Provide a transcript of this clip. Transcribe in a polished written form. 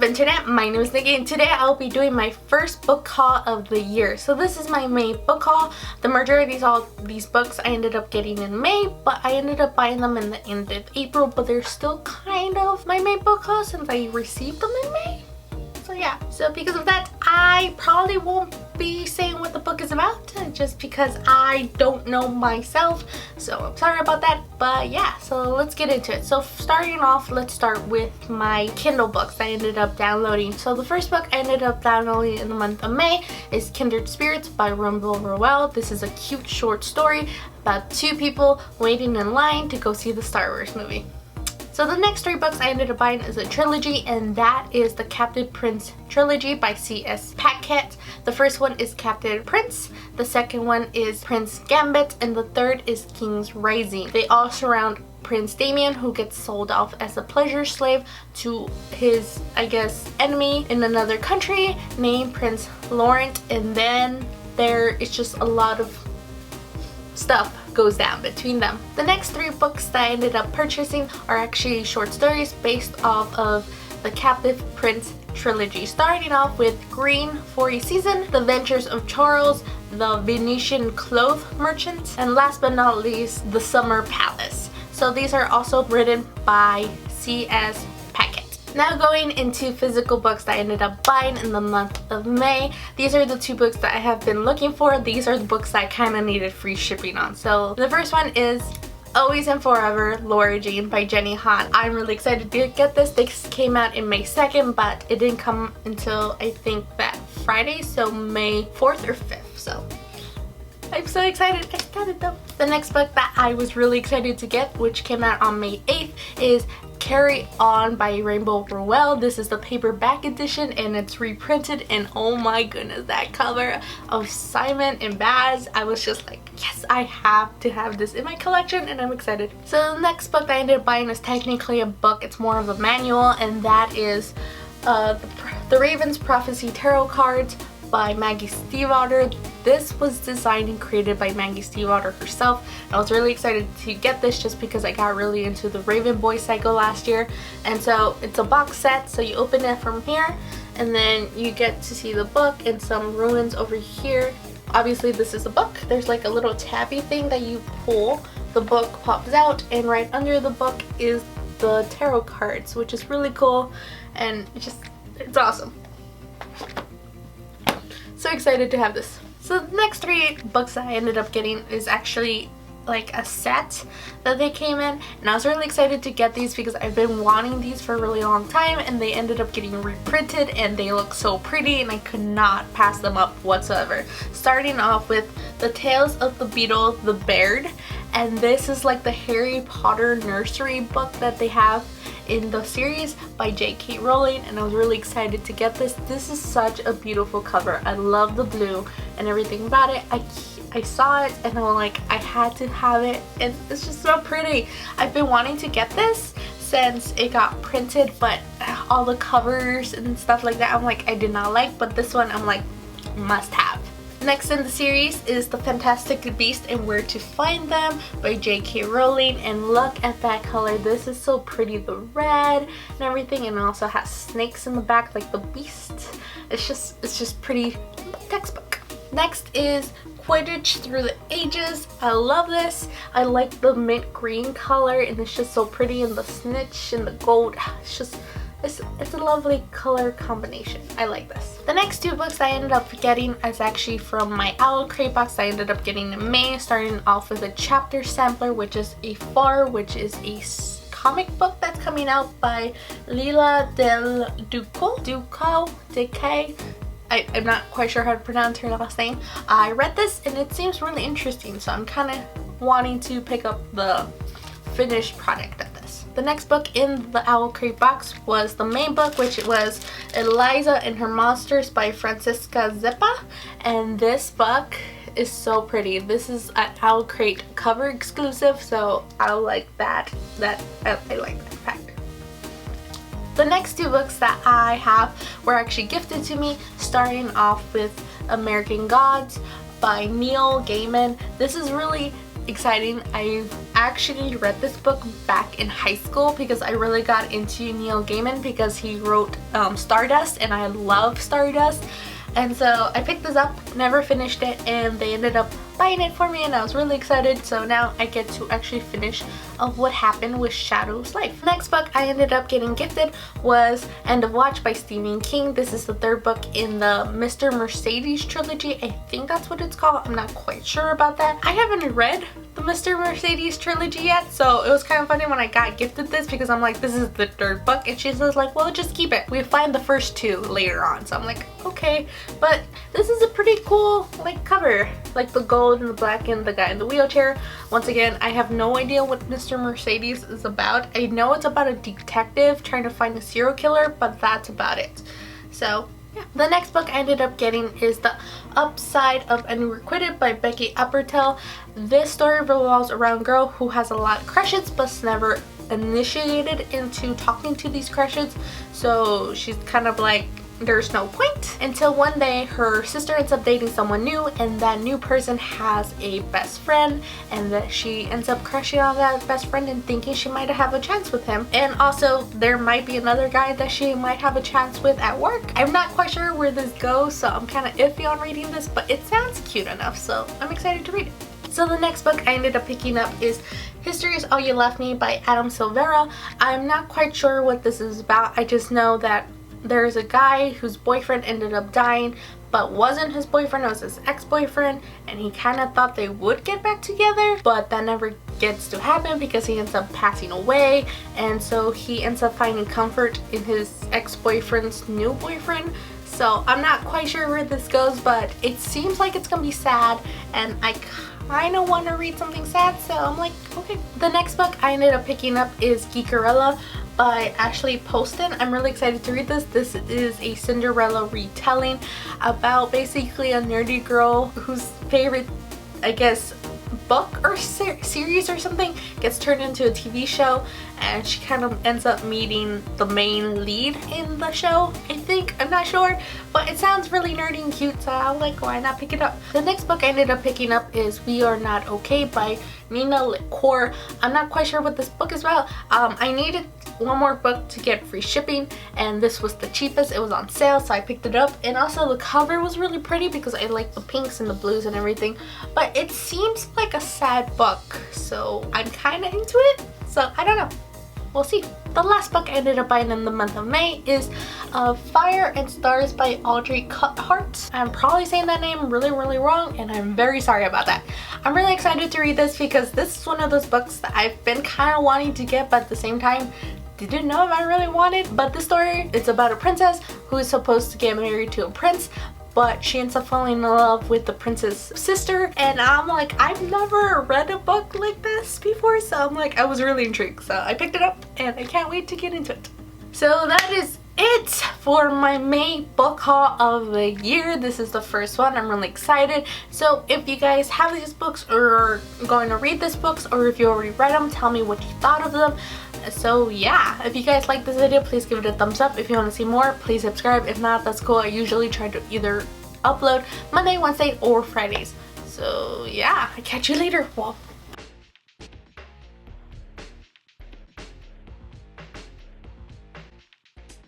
Internet? My name is Nikki and today I'll be doing my first book haul of the year. So this is my May book haul. The majority of all these books I ended up getting in May, but I ended up buying them in the end of April, but they're still kind of my May book haul since I received them in May. So yeah, so because of that, I probably won't be saying what the book is about just because I don't know myself, so I'm sorry about that. But yeah, so let's get into it. So starting off, let's start with my Kindle books I ended up downloading. So the first book I ended up downloading in the month of May is Kindred Spirits by Rowell. This is a cute short story about two people waiting in line to go see the Star Wars movie. So the next three books I ended up buying is a trilogy, and that is the Captain Prince trilogy by C.S. Pacat. The first one is Captain Prince, the second one is Prince Gambit, and the third is King's Rising. They all surround Prince Damien, who gets sold off as a pleasure slave to his, I guess, enemy in another country named Prince Laurent, and then there is just a lot of stuff goes down between them. The next three books that I ended up purchasing are actually short stories based off of the Captive Prince trilogy, starting off with Green for a Season, The Ventures of Charles, The Venetian Clothes Merchant, and last but not least, The Summer Palace. So these are also written by C.S. Pacat. Now going into physical books that I ended up buying in the month of May. These are the two books that I have been looking for. These are the books that I kind of needed free shipping on. So the first one is Always and Forever, Laura Jean by Jenny Han. I'm really excited to get this. This came out in May 2nd, but it didn't come until I think that Friday, so May 4th or 5th. So I'm so excited. I got it though. The next book that I was really excited to get, which came out on May 8th, is Carry On by Rowell. This is the paperback edition and it's reprinted, and oh my goodness, that cover of Simon and Baz, I was just like, yes, I have to have this in my collection, and I'm excited. So the next book that I ended up buying is technically a book, it's more of a manual, and that is the Raven's Prophecy Tarot Cards by Maggie Stiefvater. This was designed and created by Maggie Stiefvater herself. I was really excited to get this just because I got really into the Raven Boy cycle last year. And so it's a box set, so you open it from here and then you get to see the book and some ruins over here. Obviously this is a book. There's like a little tabby thing that you pull. The book pops out, and right under the book is the tarot cards, which is really cool, and it's awesome. So excited to have this. So the next three books that I ended up getting is actually like a set that they came in, and I was really excited to get these because I've been wanting these for a really long time, and they ended up getting reprinted and they look so pretty and I could not pass them up whatsoever. Starting off with The Tales of the Beedle, the Baird, and this is like the Harry Potter nursery book that they have in the series by J.K. Rowling, and I was really excited to get this. This is such a beautiful cover. I love the blue and everything about it. I saw it and I'm like, I had to have it, and it's just so pretty. I've been wanting to get this since it got printed, but all the covers and stuff like that, I'm like, I did not like, but this one I'm like, must have. Next in the series is The Fantastic Beasts and Where to Find Them by J.K. Rowling, and look at that color. This is so pretty, the red and everything, and it also has snakes in the back like the beast. It's just pretty textbook. Next is Quidditch Through the Ages. I love this. I like the mint green color, and it's just so pretty, and the snitch and the gold. It's a lovely color combination. I like this. The next two books I ended up getting is actually from my Owl Crate box I ended up getting in May, starting off with a chapter sampler, which is Afar, which is a comic book that's coming out by Leila del Duca. I'm not quite sure how to pronounce her last name. I read this and it seems really interesting, so I'm kind of wanting to pick up the finished product of this. The next book in the Owl Crate box was the main book, which was Eliza and Her Monsters by Francesca Zappia, and this book is so pretty. This is an Owl Crate cover exclusive, so I like that. I like that fact. The next two books that I have were actually gifted to me, starting off with American Gods by Neil Gaiman. This is really exciting. I actually read this book back in high school because I really got into Neil Gaiman because he wrote Stardust, and I love Stardust. And so I picked this up, never finished it, and they ended up buying it for me, and I was really excited. So now I get to actually finish what happened with Shadow's life. Next book I ended up getting gifted was End of Watch by Stephen King. This is the third book in the Mr. Mercedes trilogy. I think that's what it's called. I'm not quite sure about that. I haven't read the Mr. Mercedes trilogy yet, so it was kind of funny when I got gifted this because I'm like, this is the third book, and she says like, well, just keep it. We find the first two later on. So I'm like, okay. But this is a pretty cool like cover, like the gold and the black and the guy in the wheelchair. Once again, I have no idea what Mr. Mercedes is about. I know it's about a detective trying to find a serial killer, but that's about it. So yeah. The next book I ended up getting is The Upside of Unrequited by Becky Albertalli. This story revolves around a girl who has a lot of crushes but's never initiated into talking to these crushes. So she's kind of like, there's no point, until one day her sister ends up dating someone new, and that new person has a best friend, and that she ends up crushing on that best friend and thinking she might have a chance with him. And also there might be another guy that she might have a chance with at work. I'm not quite sure where this goes, so I'm kind of iffy on reading this, but it sounds cute enough, so I'm excited to read it. So the next book I ended up picking up is History is All You Left Me by Silvera. I'm not quite sure what this is about. I just know that there's a guy whose boyfriend ended up dying, but wasn't his boyfriend, it was his ex-boyfriend, and he kind of thought they would get back together, but that never gets to happen because he ends up passing away, and so he ends up finding comfort in his ex-boyfriend's new boyfriend. So I'm not quite sure where this goes, but it seems like it's gonna be sad, and I kind of want to read something sad, so I'm like, okay. The next book I ended up picking up is Geekerella by Poston. I'm really excited to read this. This is a Cinderella retelling about basically a nerdy girl whose favorite, I guess, book or series or something gets turned into a TV show, and she kind of ends up meeting the main lead in the show, I think. I'm not sure, but it sounds really nerdy and cute, so I'm like, why not pick it up? The next book I ended up picking up is We Are Not Okay by LaCour. I'm not quite sure what this book is about. I needed one more book to get free shipping, and this was the cheapest. It was on sale, so I picked it up, and also the cover was really pretty because I like the pinks and the blues and everything, but it seems like a sad book, so I'm kind of into it, so I don't know. We'll see. The last book I ended up buying in the month of May is Fire and Stars by Audrey Coulthurst. I'm probably saying that name really wrong, and I'm very sorry about that. I'm really excited to read this because this is one of those books that I've been kind of wanting to get, but at the same time didn't know if I really wanted. But this story, it's about a princess who is supposed to get married to a prince, but she ends up falling in love with the prince's sister, and I'm like, I've never read a book like this before, so I'm like, I was really intrigued, so I picked it up and I can't wait to get into it. So that is it for my May book haul of the year. This is the first one. I'm really excited. So if you guys have these books or are going to read these books, or if you already read them, tell me what you thought of them. So yeah, if you guys like this video, please give it a thumbs up. If you want to see more, please subscribe. If not, that's cool. I usually try to either upload Monday, Wednesday, or Fridays. So yeah, I'll catch you later. Well,